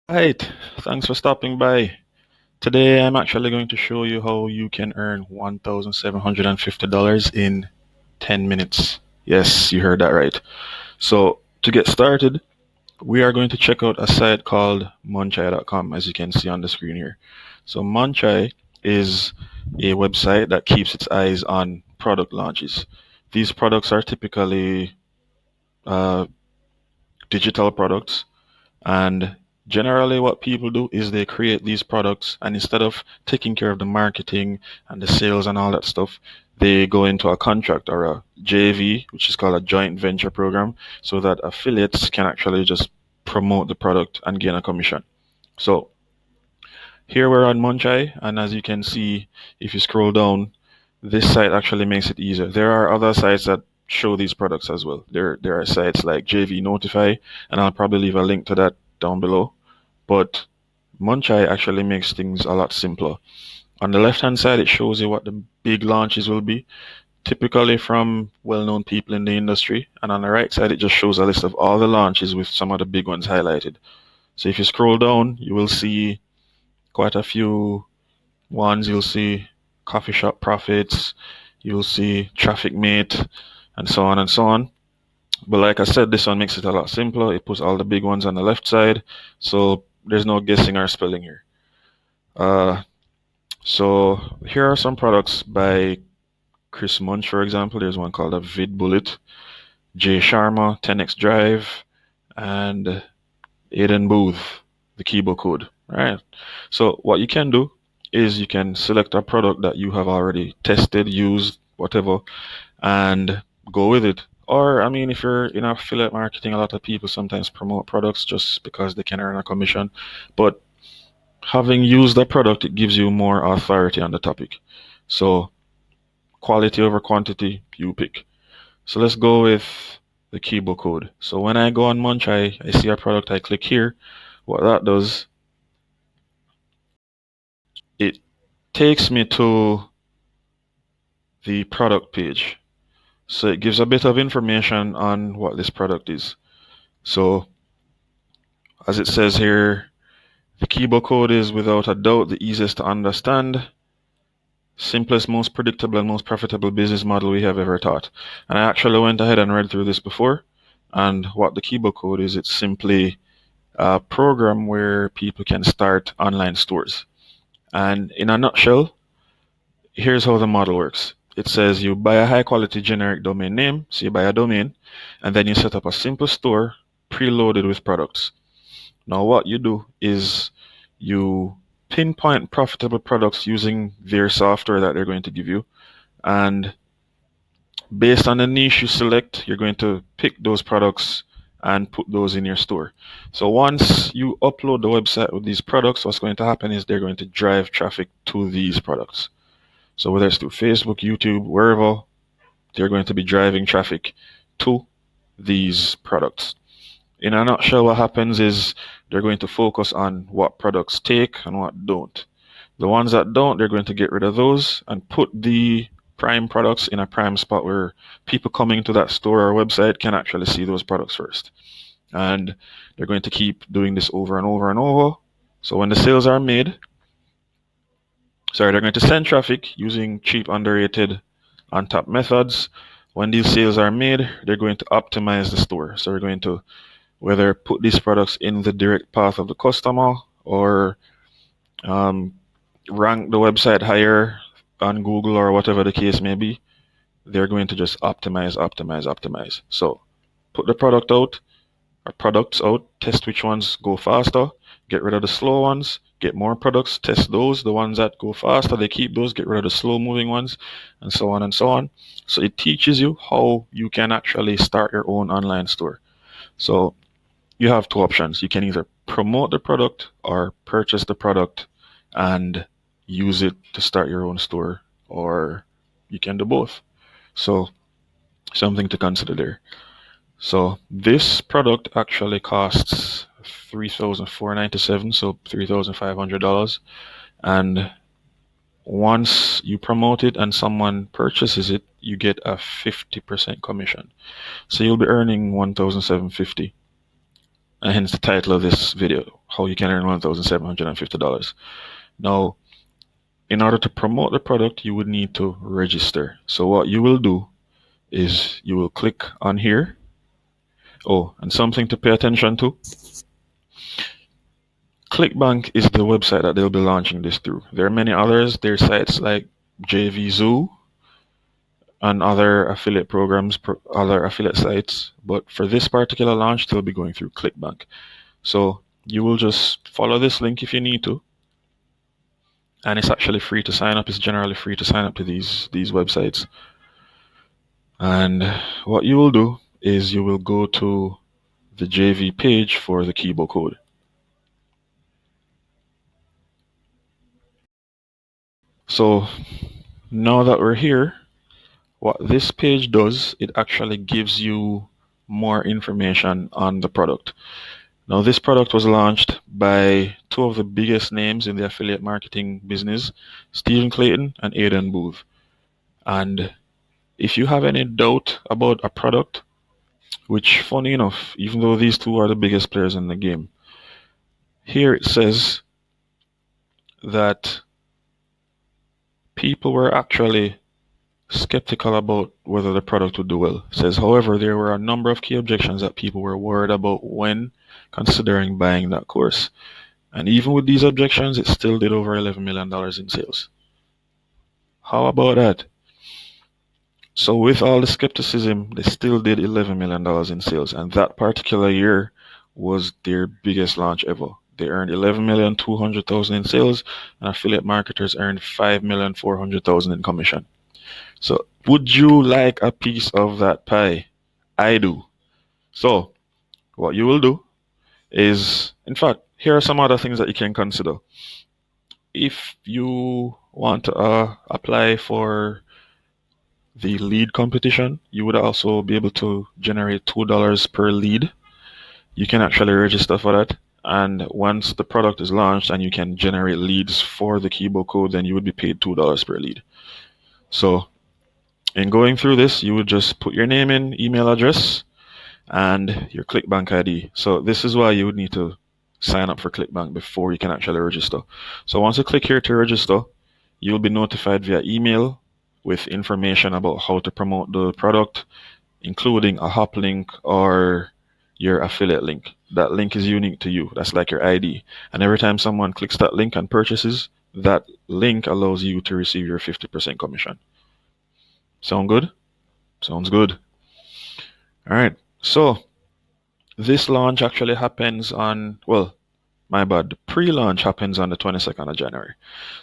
Right, thanks for stopping by. Today I'm actually going to show you how you can earn $1,750 in 10 minutes. Yes, you heard that right. So, to get started, we are going to check out a site called Munchai.com, as you can see on the screen here. So, Munchai is a website that keeps its eyes on product launches. These products are typically uh, digital products. And generally, what people do is they create these products, and instead of taking care of the marketing and the sales and all that stuff, they go into a contract or a JV, which is called a joint venture program, so that affiliates can actually just promote the product and gain a commission. So here we're on Munchai, and as you can see, if you scroll down, this site actually makes it easier. There are other sites that show these products as well. There are sites like JV Notify, and I'll probably leave a link to that down below. But Munchai actually makes things a lot simpler. On the left hand side, it shows you what the big launches will be, typically from well known people in the industry. And on the right side, it just shows a list of all the launches with some of the big ones highlighted. So if you scroll down, you will see quite a few ones. You'll see Coffee Shop Profits, you'll see Traffic Mate, and so on and so on. But like I said, this one makes it a lot simpler. It puts all the big ones on the left side, so there's no guessing or spelling here. Uh, so here are some products by Chris Munch, for example. There's one called a Vid Bullet, Jay Sharma, 10x Drive, and Aiden Booth, the Kibo Code. All right. So what you can do is you can select a product that you have already tested, used, whatever, and go with it. Or, I mean, if you're in affiliate marketing, a lot of people sometimes promote products just because they can earn a commission. But having used the product, it gives you more authority on the topic. So, quality over quantity, you pick. So, let's go with the Kibo Code. So, when I go on Munch, I see a product, I click here. What that does, it takes me to the product page. So, it gives a bit of information on what this product is. So, as it says here, the Kibo Code is without a doubt the easiest to understand, simplest, most predictable, and most profitable business model we have ever taught. And I actually went ahead and read through this before. And what the Kibo Code is, it's simply a program where people can start online stores. And in a nutshell, here's how the model works. It says you buy a high quality generic domain name, so you buy a domain, and then you set up a simple store preloaded with products. Now, what you do is you pinpoint profitable products using their software that they're going to give you. And based on the niche you select, you're going to pick those products and put those in your store. So once you upload the website with these products, what's going to happen is they're going to drive traffic to these products. So whether it's through Facebook, YouTube, wherever, they're going to be driving traffic to these products. In a nutshell, what happens is they're going to focus on what products take and what don't. The ones that don't, they're going to get rid of those and put the prime products in a prime spot where people coming to that store or website can actually see those products first. And they're going to keep doing this over and over and over. So when the sales are made, they're going to send traffic using cheap, underrated, on top methods. When these sales are made, they're going to optimize the store. So they're going to whether put these products in the direct path of the customer or um, rank the website higher on Google or whatever the case may be. They're going to just optimize, optimize, optimize. So put the product out or products out, test which ones go faster, get rid of the slow ones, get more products, test those. The ones that go faster, they keep those, get rid of the slow moving ones, and so on and so on. So it teaches you how you can actually start your own online store. So you have two options. You can either promote the product or purchase the product and use it to start your own store, or you can do both. So, something to consider there. So, this product actually costs $3,497, so $3,500. And once you promote it and someone purchases it, you get a 50% commission. So, you'll be earning $1,750. and hence the title of this video, how you can earn $1,750. Now, in order to promote the product, you would need to register. So what you will do is you will click on here. Oh, and something to pay attention to. Clickbank is the website that they'll be launching this through. There are many others. There are sites like JVZoo and other affiliate programs, other affiliate sites. But for this particular launch, they'll be going through Clickbank. So you will just follow this link if you need to. And it's actually free to sign up. It's generally free to sign up to these websites. And what you will do is you will go to the JV page for the Kibo Code. So now that we're here, what this page does, it actually gives you more information on the product. Now, this product was launched by two of the biggest names in the affiliate marketing business, Stephen Clayton and Aidan Booth. And if you have any doubt about a product, which funny enough, even though these two are the biggest players in the game, here it says that people were actually skeptical about whether the product would do well. It says, however, there were a number of key objections that people were worried about when considering buying that course. And even with these objections, it still did over $11 million in sales. How about that? So with all the skepticism, they still did $11 million in sales. And that particular year was their biggest launch ever. They earned $11,200,000 in sales, and affiliate marketers earned $5,400,000 in commission. So would you like a piece of that pie? I do. So what you will do is, in fact, here are some other things that you can consider. If you want to apply for the lead competition, you would also be able to generate $2 per lead. You can actually register for that. And once the product is launched and you can generate leads for the Kibo Code, then you would be paid $2 per lead. So in going through this, you would just put your name in, email address, and your Clickbank ID. So this is why you would need to sign up for Clickbank before you can actually register. So once you click here to register, you'll be notified via email with information about how to promote the product, including a hop link or your affiliate link. That link is unique to you. That's like your ID. And every time someone clicks that link and purchases, that link allows you to receive your 50% commission. Sound good? Sounds good. All right. So this launch actually happens on, well, my bad, the pre-launch happens on the 22nd of January.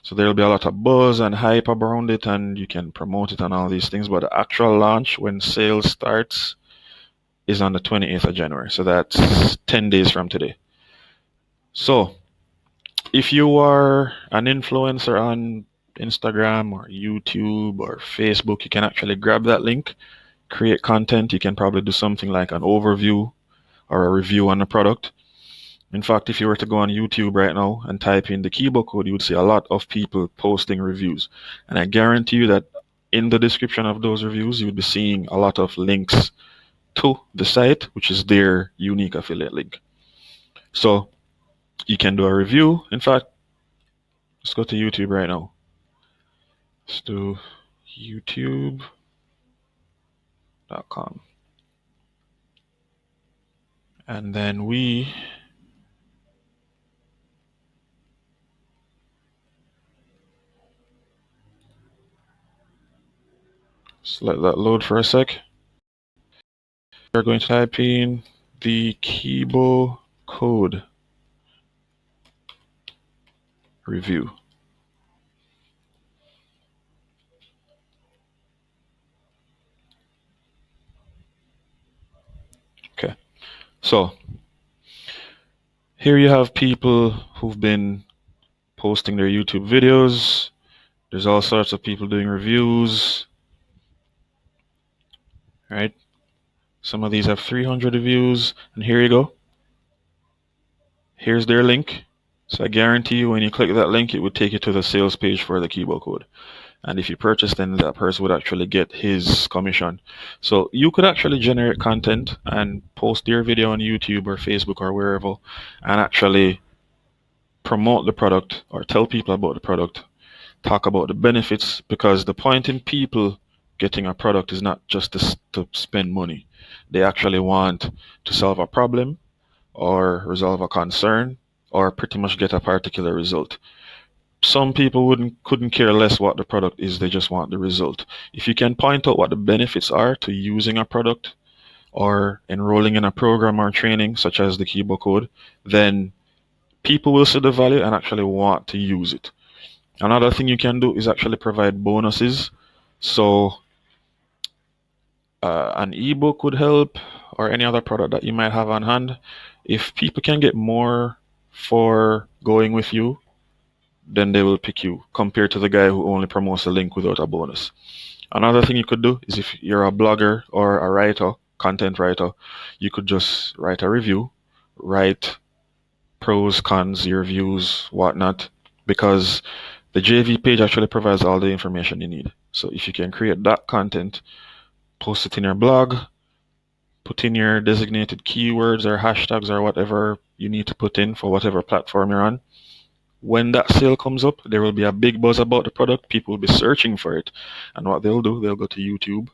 So there'll be a lot of buzz and hype around it, and you can promote it and all these things. But the actual launch, when sales starts, is on the 28th of January. So that's 10 days from today. So if you are an influencer on Instagram or YouTube or Facebook, you can actually grab that link, create content. You can probably do something like an overview or a review on the product. In fact, if you were to go on YouTube right now and type in the Kibo Code, you would see a lot of people posting reviews. And I guarantee you that in the description of those reviews, you would be seeing a lot of links to the site, which is their unique affiliate link. So you can do a review. In fact, let's go to YouTube right now. Let's do youtube.com. And then we just let that load for a sec. We're going to type in the Kibo Code review. Okay. So here you have people who've been posting their YouTube videos. There's all sorts of people doing reviews, right? Some of these have 300 reviews, and here you go. Here's their link. So I guarantee you when you click that link, it would take you to the sales page for the Kibo Code. And if you purchase, then that person would actually get his commission. So you could actually generate content and post your video on YouTube or Facebook or wherever, and actually promote the product or tell people about the product, talk about the benefits, because the point in people getting a product is not just to spend money. They actually want to solve a problem or resolve a concern or pretty much get a particular result. Some people couldn't care less what the product is, they just want the result. If you can point out what the benefits are to using a product or enrolling in a program or training such as the Kibo Code, then people will see the value and actually want to use it. Another thing you can do is actually provide bonuses. So an ebook would help, or any other product that you might have on hand. If people can get more for going with you, then they will pick you compared to the guy who only promotes a link without a bonus. Another thing you could do is, if you're a blogger or a writer, content writer, you could just write a review, write pros, cons, your views, whatnot, because the JV page actually provides all the information you need. So if you can create that content, post it in your blog, put in your designated keywords or hashtags or whatever you need to put in for whatever platform you're on. When that sale comes up, there will be a big buzz about the product. People will be searching for it. And what they'll do, they'll go to YouTube,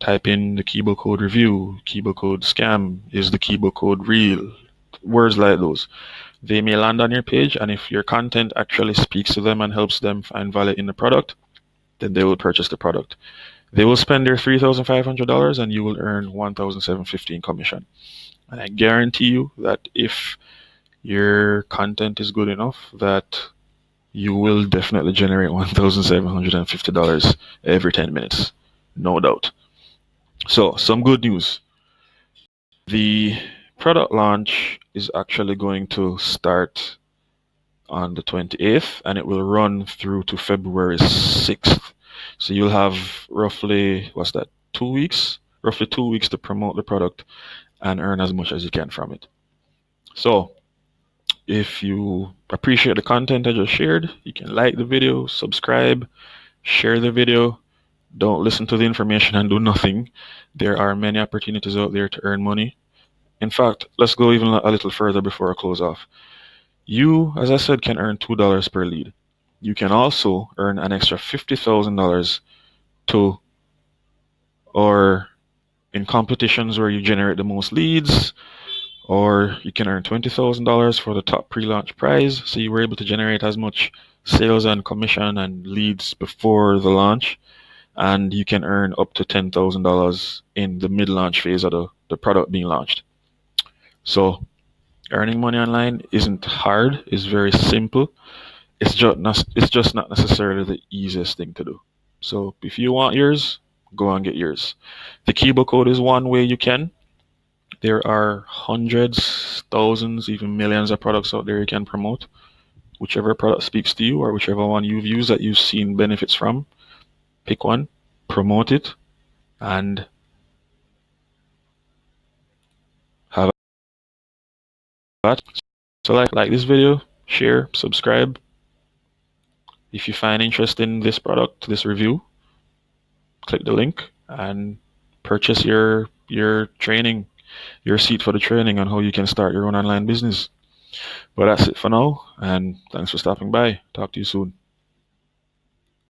type in the Kibo Code review, Kibo Code scam, is the Kibo Code real? Words like those. They may land on your page, and if your content actually speaks to them and helps them find value in the product, then they will purchase the product. They will spend their $3,500 and you will earn $1,750 in commission. And I guarantee you that if your content is good enough, that you will definitely generate $1,750 every 10 minutes. No doubt. So, some good news. The product launch is actually going to start on the 28th and it will run through to February 6th. So you'll have roughly, what's that, 2 weeks? Roughly 2 weeks to promote the product and earn as much as you can from it. So if you appreciate the content I just shared, you can like the video, subscribe, share the video. Don't listen to the information and do nothing. There are many opportunities out there to earn money. In fact, let's go even a little further before I close off. You, as I said, can earn $2 per lead. You can also earn an extra $50,000 to, or in competitions where you generate the most leads, or you can earn $20,000 for the top pre-launch prize. So you were able to generate as much sales and commission and leads before the launch, and you can earn up to $10,000 in the mid-launch phase of the product being launched. So earning money online isn't hard, it's very simple. It's just not necessarily the easiest thing to do. So if you want yours, go and get yours. The Kibo Code is one way you can. There are hundreds, thousands, even millions of products out there you can promote. Whichever product speaks to you or whichever one you've used that you've seen benefits from, pick one, promote it, and have that. So like this video, share, subscribe. If you find interest in this product, this review, click the link and purchase your training, your seat for the training on how you can start your own online business. But that's it for now, and thanks for stopping by. Talk to you soon.